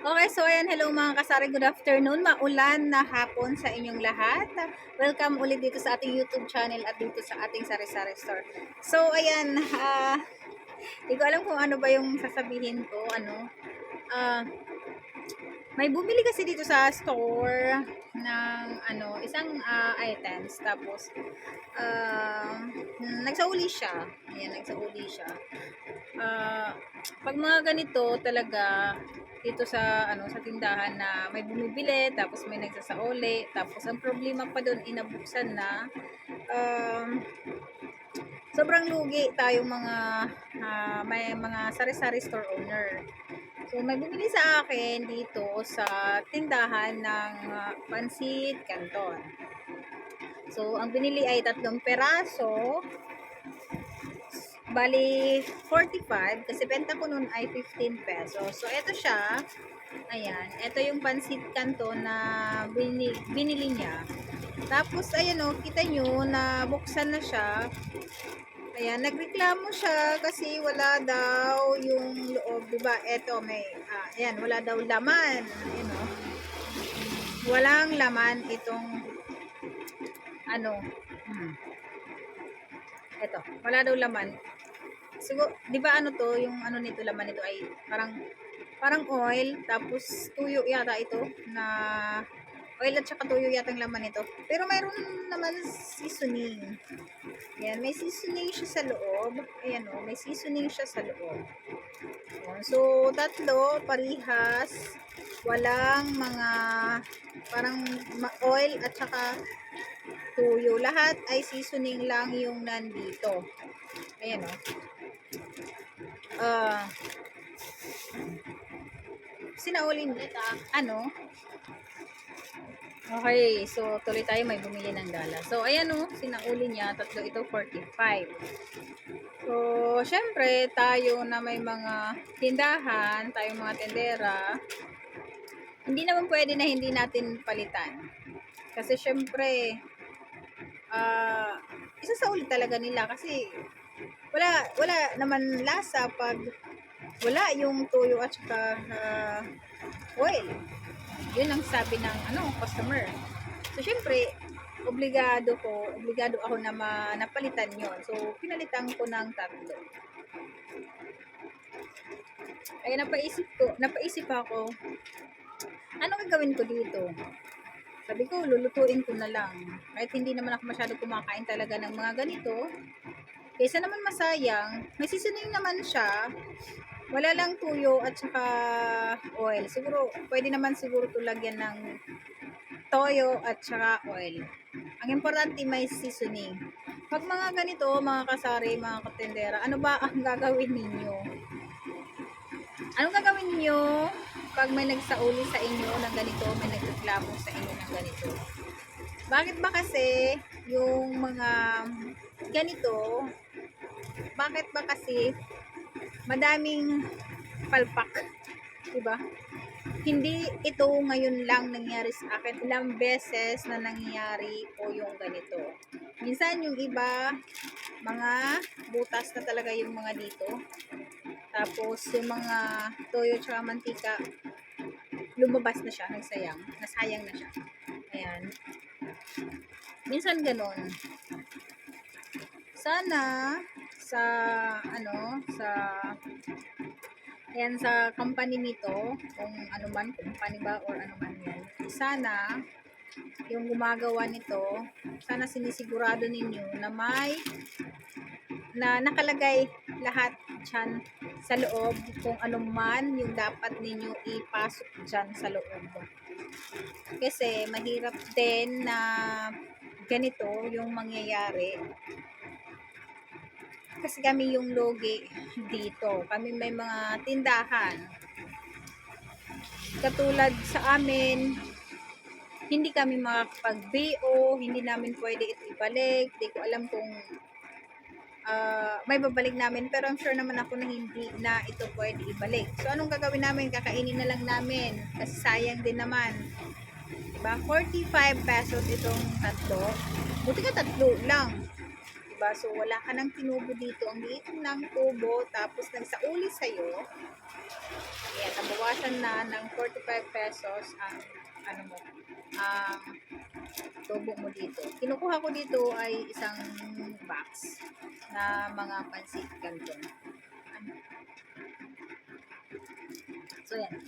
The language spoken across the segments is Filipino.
Okay, so ayan, hello mga kasari, good afternoon, maulan na hapon sa inyong lahat. Welcome ulit dito sa ating YouTube channel at dito sa ating Sari-Sari Store. So ayan, hindi ko alam kung ano ba yung sasabihin ko, ah, may bumili kasi dito sa store ng isang items, tapos nagsauli siya. Ayan, nagsauli siya. Ah, pag mga ganito talaga dito sa sa tindahan na may bumibili tapos may nagsasauli, tapos ang problema pa doon inabuksan na, um, sobrang lugi tayong mga may mga sari-sari store owner. So may bumili sa akin dito sa tindahan ng pansit canton. So ang binili ay 3 peraso. Bali, 45 kasi benta ko nun ay 15 pesos. So, ito siya. Ayan. Ito yung pansit canton na binili niya. Tapos, ayan o, kita nyo na buksan na siya. Ayan, nagreklamo siya kasi wala daw yung loob. Diba? Ito, may, ayan, wala daw laman. Ayan o. Walang laman itong, ano, ito, wala daw laman. Siguro, 'di ba ano to, yung ano nito, laman nito ay parang oil, tapos tuyo yata ito na oil at saka tuyo yata ang laman nito. Pero mayroon naman seasoning. Ayan, may seasoning siya sa loob. Ayan o, may seasoning siya sa loob. Ayan, so, tatlo, parihas. Walang mga parang oil at saka tuyo. Lahat ay seasoning lang yung nandito. Ayan o. Sinaulin ano? Okay, so tuloy tayo, may bumili ng dala. So ayan o, sinauli niya, tatlo ito, 45. So, syempre, tayo na may mga tindahan, tayong mga tendera, hindi naman pwede na hindi natin palitan. Kasi syempre, isasauli talaga nila kasi wala naman lasa pag wala yung tuyo at saka oil. Yun ang sabi ng customer. So syempre, obligado ako na napalitan yon. So pinalitan ko ng tatlo. Kaya napaisip ako, ano gagawin ko dito? Sabi ko, lulutuin ko na lang. Kahit hindi naman ako masyado kumakain talaga ng mga ganito. Kaysa naman masayang, may seasoning naman siya. Wala lang tuyo at saka oil. Siguro, pwede naman siguro ito lagyan ng toyo at saka oil. Ang importante may seasoning. Pag mga ganito, mga kasari, mga katendera, ano ba ang gagawin ninyo? Anong gagawin niyo pag may nagsauli sa inyo ng ganito, may nagreklamo sa inyo ng ganito? Bakit ba kasi yung mga ganito, bakit ba kasi madaming palpak, diba? Hindi ito ngayon lang nangyari sa akin, ilang beses na nangyayari po yung ganito. Minsan yung iba, mga butas na talaga yung mga dito. Tapos yung mga toyo tsaka mantika, lumabas na siya, nasayang na siya. Ayan. Minsan ganon. Sana sa sa company nito, kung ano man, company ba or ano man yan, sana yung gumagawa nito, sana sinisigurado ninyo na nakalagay lahat dyan sa loob kung ano man yung dapat ninyo ipasok dyan sa loob. Kasi mahirap din na ganito yung mangyayari. Kasi kami yung logi dito. Kami may mga tindahan. Katulad sa amin, hindi kami makakapag-BO, hindi namin pwede ito ibalik. Hindi ko alam kung may babalik namin, pero I'm sure naman ako na hindi na ito pwede ibalik. So anong gagawin namin? Kakainin na lang namin kasi sayang din naman, diba? 45 pesos itong tatlo, buti ka tatlo lang, diba? So wala ka nang tinubo dito, ang liit ng tubo, tapos nagsauli sa'yo, Ayan, nabawasan na ng 45 pesos ang ano mo, ang tubo mo dito. Kinukuha ko dito ay isang box na mga pansit canton. So, yan.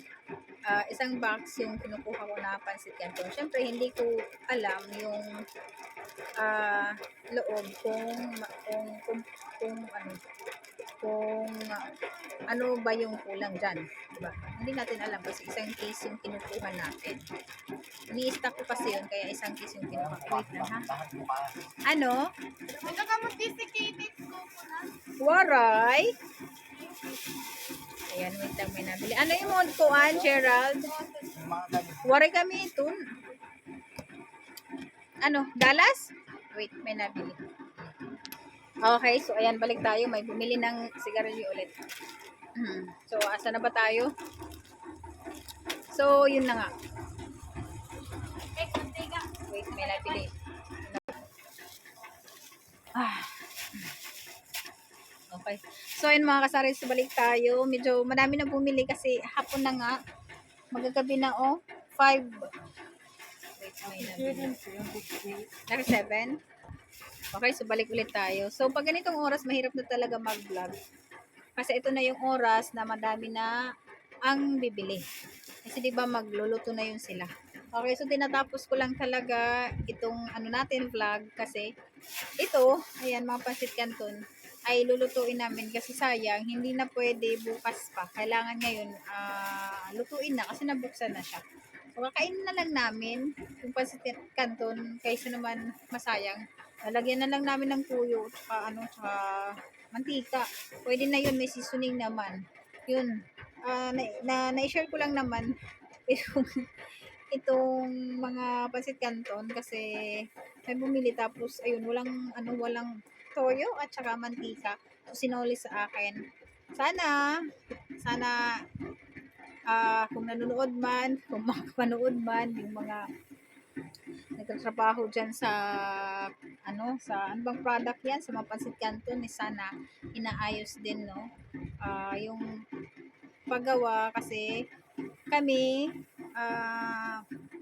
Isang box yung kinukuha ko na pansit canton. Siyempre, hindi ko alam yung loob kung ano, kung ano ba yung kulang dyan. Diba? Hindi natin alam kasi isang case yung kinukuha natin. Ni-stack ko kasi yun, kaya isang case yung kinukuha. Wait lang ha. Ano? Waray? Ayan, wait lang, may nabili. Ano yung mod ko, Gerald? Waray kami ito. Ano, Dallas? Wait, may nabili. Okay, so ayan, balik tayo. May bumili ng sigarilyo ulit. So, asa na ba tayo? So, yun na nga. Wait, may nabili. Okay. So, yun mga kasaris, balik tayo. Medyo madami na bumili kasi hapon na nga. Magagabi na, 5. Wait, may nabili. 7. Okay, so balik ulit tayo. So, pag ganitong oras, mahirap na talaga mag-vlog. Kasi ito na yung oras na madami na ang bibili. Kasi 'di ba magluluto na yun sila. Okay, so tinatapos ko lang talaga itong ano natin vlog kasi ito, ayan mga pansit canton ay lulutuin namin kasi sayang hindi na pwede bukas pa. Kailangan ngayon lutuin na kasi nabuksan na siya. So kakainin na lang namin yung pansit canton kaysa naman masayang. Lalagyan na lang namin ng tuyo tsaka mantika. Pwede na yun, may seasoning naman. Yun. Na-share ko lang naman itong mga pansit canton kasi may bumili tapos ayun walang toyo at saka mantika. So sinuli sa akin. Sana kung nanonood man, kung makapanood man yung mga nagtatrabaho diyan sa ano bang product yan sa mga pansit canton ni sana inaayos din no yung paggawa kasi kami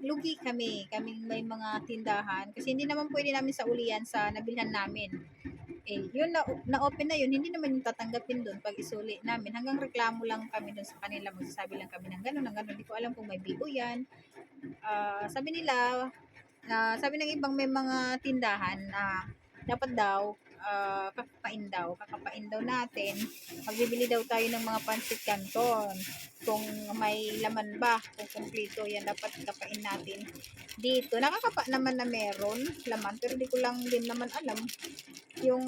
lugi kaming may mga tindahan kasi hindi naman pwede namin sa ulian sa nabilhan namin yun na open na yun hindi naman yung tatanggapin doon pag isuli namin hanggang reklamo lang kami doon sa kanila magsasabi lang kami ng gano'n hindi ko alam kung may bigo yan sabi nila sabi ng ibang may mga tindahan na dapat daw kakapain daw natin magbibili daw tayo ng mga pansit canton kung may laman ba kung kumpleto yan dapat kapain natin dito nakakapa naman na meron laman pero di ko lang din naman alam yung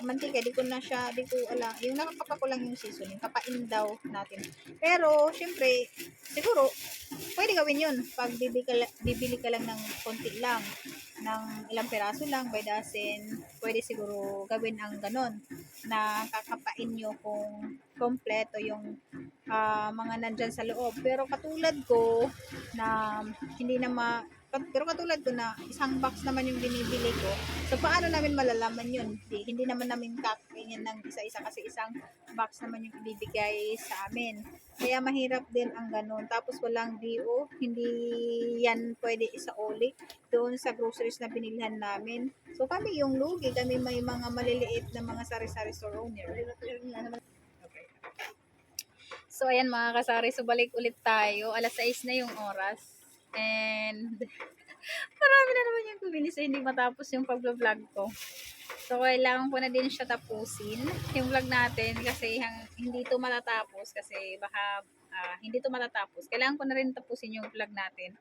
mantika di ko alam yung nakakapa ko lang yung seasoning kapain daw natin pero syempre siguro pwede gawin yun pag bibili ka lang ng konti lang ng ilang peraso lang by dozen pwede siguro gawin ang ganon na kakapain nyo kung kompleto yung mga nandyan sa loob pero katulad ko na hindi na pero katulad ko na isang box naman yung binibili ko so paano namin malalaman yun hindi naman namin kakainin ng isa-isa kasi isang box naman yung ibibigay sa amin kaya mahirap din ang ganun tapos walang DO hindi yan pwede isauli doon sa groceries na binilhan namin so kami yung lugi kami may mga maliliit na mga sari-sari store owner okay. So ayan mga kasari so balik ulit tayo alas 6 na yung oras and marami na naman yung bumili so hindi matapos yung pag-vlog ko. So, kailangan ko na din siya tapusin yung vlog natin kasi hindi to matatapos kasi baka hindi to matatapos. Kailangan ko na rin tapusin yung vlog natin.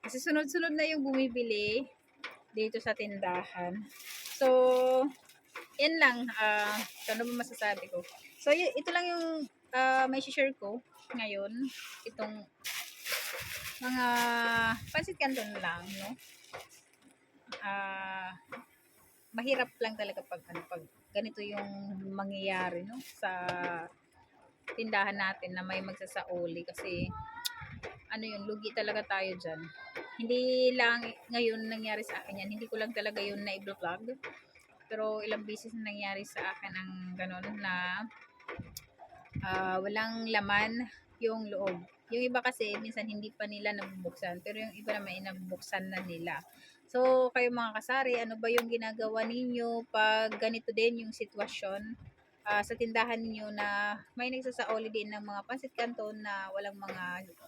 Kasi sunod-sunod na yung bumibili dito sa tindahan. So, yan lang. Ano ba masasabi ko? So, ito lang yung may share ko ngayon. Itong mga pansit canton lang, no? Mahirap lang talaga pag ganito yung mangyayari, no? Sa tindahan natin na may magsasauli kasi ano yun, lugi talaga tayo dyan. Hindi lang ngayon nangyari sa akin yan. Hindi ko lang talaga yun na i-vlog. Pero ilang beses na nangyari sa akin ang ganun na walang laman yung loob. Yung iba kasi minsan hindi pa nila nabubuksan, pero yung iba naman ay nabubuksan na nila. So, kayo mga kasari, ano ba yung ginagawa ninyo pag ganito din yung sitwasyon sa tindahan ninyo na may nagsasaoli din ng mga pansit canton na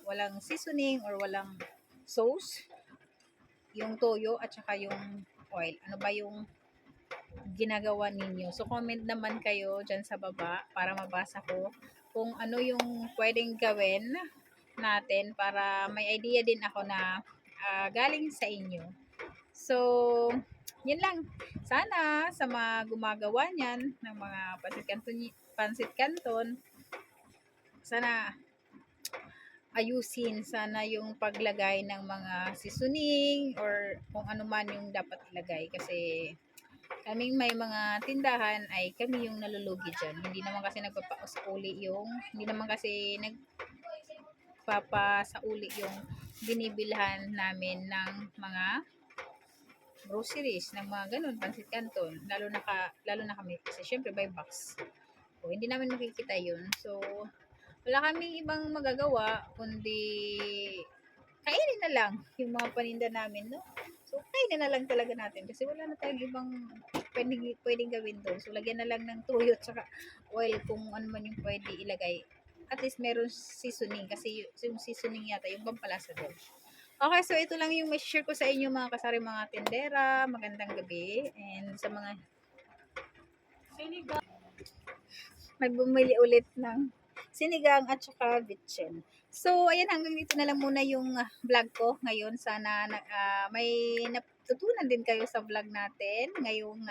walang seasoning or walang sauce, yung toyo at saka yung oil. Ano ba yung ginagawa ninyo? So, comment naman kayo dyan sa baba para mabasa ko kung ano yung pwedeng gawin natin para may idea din ako na galing sa inyo. So, yun lang. Sana sa mga gumagawa niyan ng mga pansit canton, sana ayusin sana yung paglagay ng mga seasoning or kung ano man yung dapat ilagay kasi kaming may mga tindahan ay kami yung nalulugi dyan. Hindi naman kasi hindi naman kasi nagpapasauli yung binibilhan namin ng mga groceries, ng mga ganun, pansit canton. Lalo na kami kasi syempre by box. O, hindi namin makikita yun. So, wala kaming ibang magagawa kundi kainin na lang yung mga paninda namin, no? So, kainin na lang talaga natin kasi wala na tayong ibang pwedeng gawin doon. So, lagyan na lang ng tuyo at saka oil kung ano man yung pwede ilagay. At least meron seasoning kasi yung seasoning yata yung pampalasa doon. Okay, so ito lang yung may share ko sa inyo mga kasari, mga tindera. Magandang gabi. And sa mga may bumili ulit ng sinigang at saka bitchin. So, ayan, hanggang dito na lang muna yung vlog ko ngayon. Sana may natutunan din kayo sa vlog natin ngayong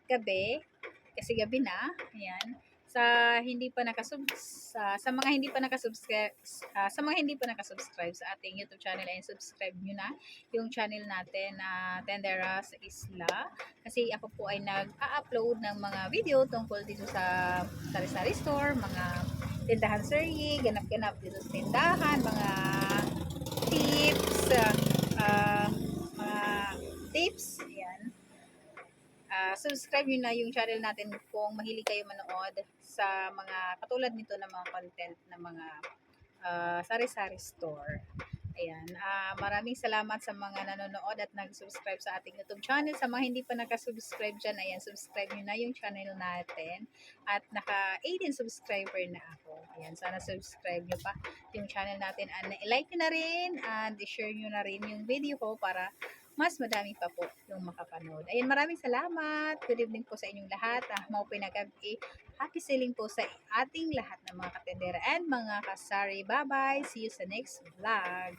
gabi. Kasi gabi na. Ayan. Sa mga hindi pa nakasubscribe sa ating YouTube channel, ay subscribe nyo na yung channel natin na Tendera sa Isla kasi ako po ay nag-a-upload ng mga video tungkol dito sa sari-sari store, mga tindahan sari, ganap-ganap dito sa tindahan, mga tips, mga tips, ayan. Subscribe nyo na yung channel natin kung mahilig kayo manood sa mga katulad nito na mga content na mga sari-sari store. Ayan. Maraming salamat sa mga nanonood at nag-subscribe sa ating YouTube channel. Sa mga hindi pa nakasubscribe dyan, ayan, subscribe nyo na yung channel natin. At naka-18 subscriber na ako. Ayan, sana subscribe nyo pa yung channel natin. And like nyo na rin and i-share nyo na rin yung video ko para mas madami pa po yung makapanood. Ayan, maraming salamat. Good evening po sa inyong lahat. Mau pinagabi. Happy selling po sa ating lahat ng mga katendera and mga kasari. Bye-bye. See you sa next vlog.